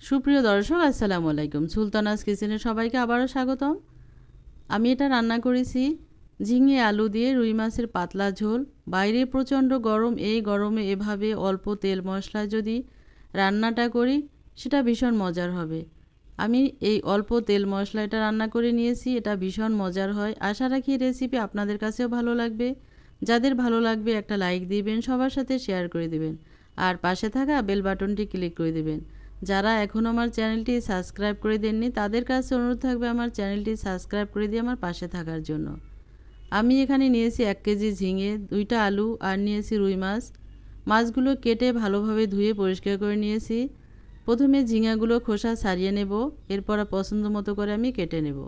সুপ্রিয় দর্শক আসসালামু আলাইকুম। সুলতানাস কিচেনে সবাইকে আবারও স্বাগতম। আমি এটা রান্না করেছি ঝিঙে আলু দিয়ে রুই মাছের পাতলা ঝোল। বাইরে প্রচণ্ড গরম, এই গরমে এভাবে অল্প তেল মশলা যদি রান্নাটা করি সেটা ভীষণ মজার হবে। আমি এই অল্প তেল মশলা এটা রান্না করে নিয়েছি, এটা ভীষণ মজার হয়। আশা রাখি রেসিপি আপনাদের কাছেও ভালো লাগবে। যাদের ভালো লাগবে একটা লাইক দিবেন, সবার সাথে শেয়ার করে দিবেন, আর পাশে থাকা বেল বাটনটি ক্লিক করে দিবেন। যারা এখনও আমার চ্যানেলটি সাবস্ক্রাইব করে দেননি তাদের কাছে অনুরোধ থাকবে আমার চ্যানেলটি সাবস্ক্রাইব করে দিয়ে আমার পাশে থাকার জন্য। আমি এখানে নিয়েছি 1 কেজি ঝিঙে, 2টা আলু আর নিয়েছি রুই মাছ। মাছগুলো কেটে ভালোভাবে ধুয়ে পরিষ্কার করে নিয়েছি। প্রথমে ঝিঙাগুলো খোসা ছাড়িয়ে নেব, এরপর পছন্দ মতো করে আমি কেটে নেব।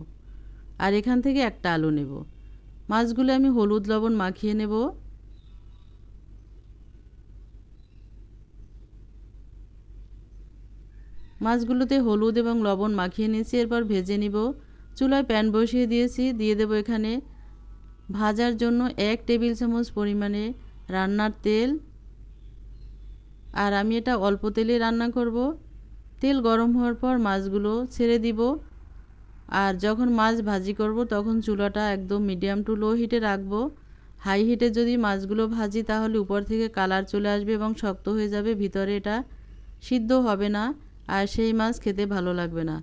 আর এখান থেকে একটা আলু নেব। মাছগুলো আমি হলুদ লবণ মাখিয়ে নেব। মাছগুলোতে হলুদ এবং লবণ মাখিয়ে নিয়েছি, এরপর ভেজে নিব। চুলায় প্যান বসিয়ে দিয়েছি, দিয়ে দেব এখানে ভাজার জন্য 1 টেবিল চামচ পরিমাণে রান্নার তেল। আর আমি এটা অল্প তেলে রান্না করব। তেল গরম হওয়ার পর মাছগুলো ছেড়ে দিব। আর যখন মাছ ভাজি করব তখন চুলাটা একদম মিডিয়াম টু লো হিটে রাখব। হাই হিটে যদি মাছগুলো ভাজি তাহলে উপর থেকে কালার চলে আসবে এবং শক্ত হয়ে যাবে, ভিতরে এটা সিদ্ধ হবে না, আর সেই মাছ খেতে ভালো লাগবে না।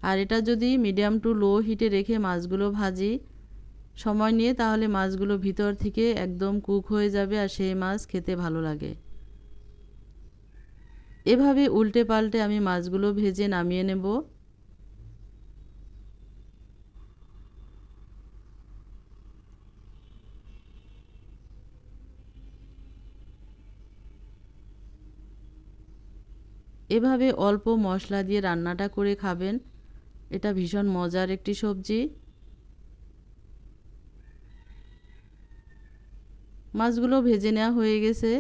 আর এটা যদি মিডিয়াম টু লো হিটে রেখে মাছগুলো ভাজি সময় নিয়ে, তাহলে মাছগুলো ভিতর থেকে একদম কুক হয়ে যাবে আর সেই মাছ খেতে ভালো লাগে। এভাবে উল্টে পাল্টে আমি মাছগুলো ভেজে নামিয়ে নেব। এভাবে অল্প মশলা দিয়ে রান্নাটা করে খাবেন, এটা ভীষণ মজার একটি সবজি। মাছগুলো ভেজে নেওয়া হয়ে গেছে,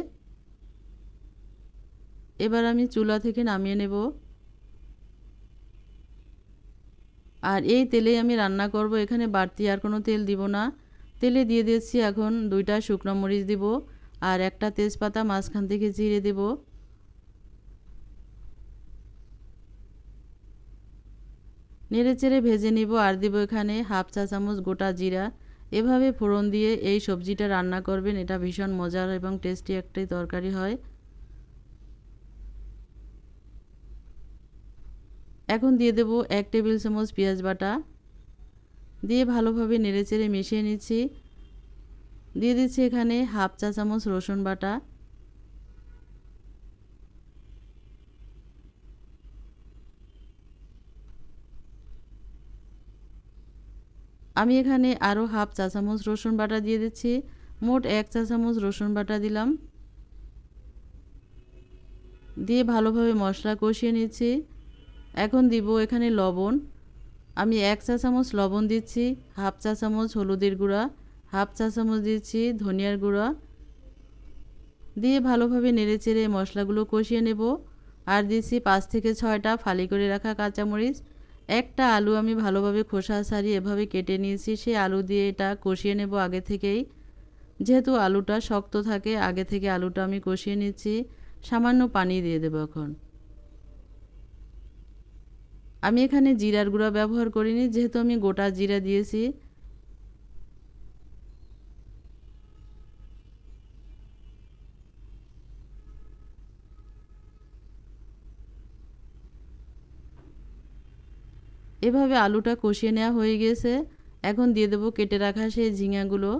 এবার আমি চুলা থেকে নামিয়ে নেব। আর এই তেলেই আমি রান্না করব, এখানে বাড়তি আর কোনো তেল দিব না। তেলে দিয়ে দিচ্ছি এখন 2টা শুকনো মরিচ দিব আর একটা তেজপাতা মাঝখান থেকে চিড়ে দেব। নেড়ে চেড়ে ভেজে নিব আর দিব এখানে হাফ চা চামচ গোটা জিরা। এভাবে ফোড়ন দিয়ে এই সবজিটা রান্না করবেন, এটা ভীষণ মজার এবং টেস্টি একটি তরকারি হয়। এখন দিয়ে দেব 1 টেবিল চামচ পেঁয়াজ বাটা, দিয়ে ভালোভাবে নেড়ে চেড়ে মিশিয়ে নিচ্ছি। দিয়ে দিচ্ছি এখানে হাফ চা চামচ রসুন বাটা। আমি এখানে আরও হাফ চা চামচ রসুন বাটা দিয়ে দিচ্ছি, মোট 1 চা চামচ রসুন বাটা দিলাম। দিয়ে ভালোভাবে মশলা কষিয়ে নিচ্ছি। এখন দিব এখানে লবণ। আমি 1 চা চামচ লবণ দিচ্ছি, হাফ চা চামচ হলুদের গুঁড়া, হাফ চা চামচ দিচ্ছি ধনিয়ার গুঁড়া। দিয়ে ভালোভাবে নেড়েচেড়ে মশলাগুলো কষিয়ে নেব। আর দিচ্ছি 5 থেকে 6টা ফালি করে রাখা কাঁচামরিচ। একটা আলু আমি ভালোভাবে খোসা ছাড়িয়ে এভাবে কেটে নিয়েছি, সেই আলু দিয়ে এটা কষিয়ে নেব আগে থেকেই। যেহেতু আলুটা শক্ত থাকে, আগে থেকে আলুটা আমি কষিয়ে নিচ্ছি। সামান্য পানি দিয়ে দেব এখন। আমি এখানে জিরার গুঁড়া ব্যবহার করিনি, যেহেতু আমি গোটা জিরা দিয়েছি। এভাবে আলুটা কষিয়ে নেওয়া হয়ে গেছে। এখন দিয়ে দেব কেটে রাখা সেই ঝিঙাগুলো।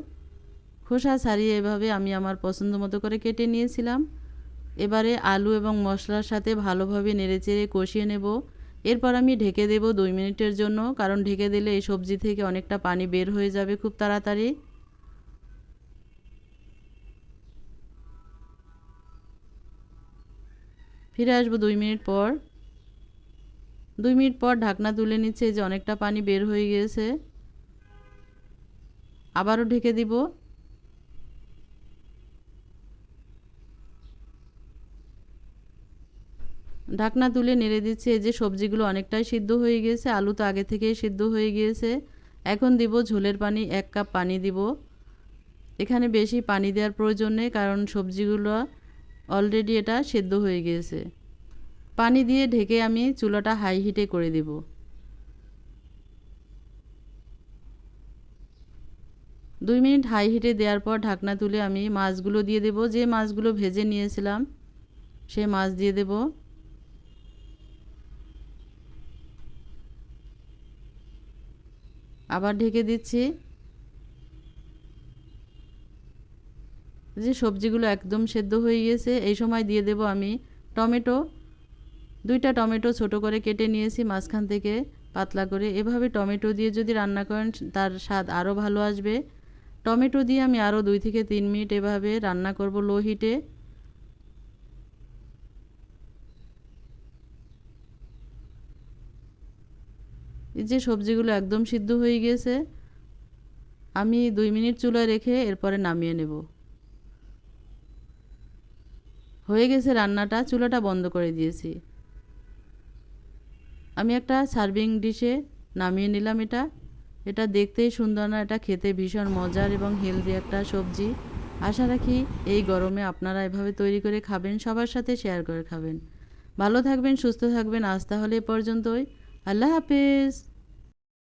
খোসা ছাড়িয়ে এভাবে আমি আমার পছন্দ মতো করে কেটে নিয়েছিলাম। এবারে আলু এবং মশলার সাথে ভালোভাবে নেড়েচেড়ে কষিয়ে নেব। এরপর আমি ঢেকে দেব 2 মিনিটের জন্য, কারণ ঢেকে দিলে এই সবজি থেকে অনেকটা পানি বের হয়ে যাবে খুব তাড়াতাড়ি। ফিরে আসবো 2 মিনিট পর। 2 মিনিট পর ঢাকনা তুলে নিচ্ছে, যে অনেকটা পানি বের হয়ে গিয়েছে। আবারও ঢেকে দিব। ঢাকনা তুলে নেড়ে দিচ্ছি, এই যে সবজিগুলো অনেকটাই সিদ্ধ হয়ে গিয়েছে, আলু তো আগে থেকেই সিদ্ধ হয়ে গিয়েছে। এখন দিব ঝোলের পানি, 1 কাপ পানি দিব। এখানে বেশি পানি দেওয়ার প্রয়োজন নেই, কারণ সবজিগুলো অলরেডি এটা সিদ্ধ হয়ে গিয়েছে। পানি দিয়ে ঢেকে আমি চুলাটা হাই হিটে করে দেব। 2 মিনিট হাই হিটে দেওয়ার পর ঢাকনা তুলে আমি মাছগুলো দিয়ে দেব। যে মাছগুলো ভেজে নিয়েছিলাম সে মাছ দিয়ে দেব। আবার ঢেকে দিচ্ছি। যে সবজিগুলো একদম সেদ্ধ হয়ে গেছে, এই সময় দিয়ে দেব আমি টমেটো। 2টা টমেটো ছোট করে কেটে নিয়েছি, মাঝখান থেকে পাতলা করে। এভাবে টমেটো দিয়ে যদি রান্না করেন তার স্বাদ আরও ভালো আসবে। টমেটো দিয়ে আমি আরও 2 থেকে 3 মিনিট এভাবে রান্না করব লো হিটে। এই যে সবজিগুলো একদম সিদ্ধ হয়ে গেছে, আমি 2 মিনিট চুলায় রেখে এরপরে নামিয়ে নেব। হয়ে গেছে রান্নাটা, চুলাটা বন্ধ করে দিয়েছি। আমি একটা সার্ভিং ডিশে নামিয়ে নিলাম। এটা দেখতেই সুন্দর না, এটা খেতে ভীষণ মজার এবং হেলদি একটা সবজি। আশা রাখি এই গরমে আপনারা এভাবে তৈরি করে খাবেন, সবার সাথে শেয়ার করে খাবেন। ভালো থাকবেন, সুস্থ থাকবেন। আজ তাহলে এ পর্যন্তই। আল্লাহ হাফেজ।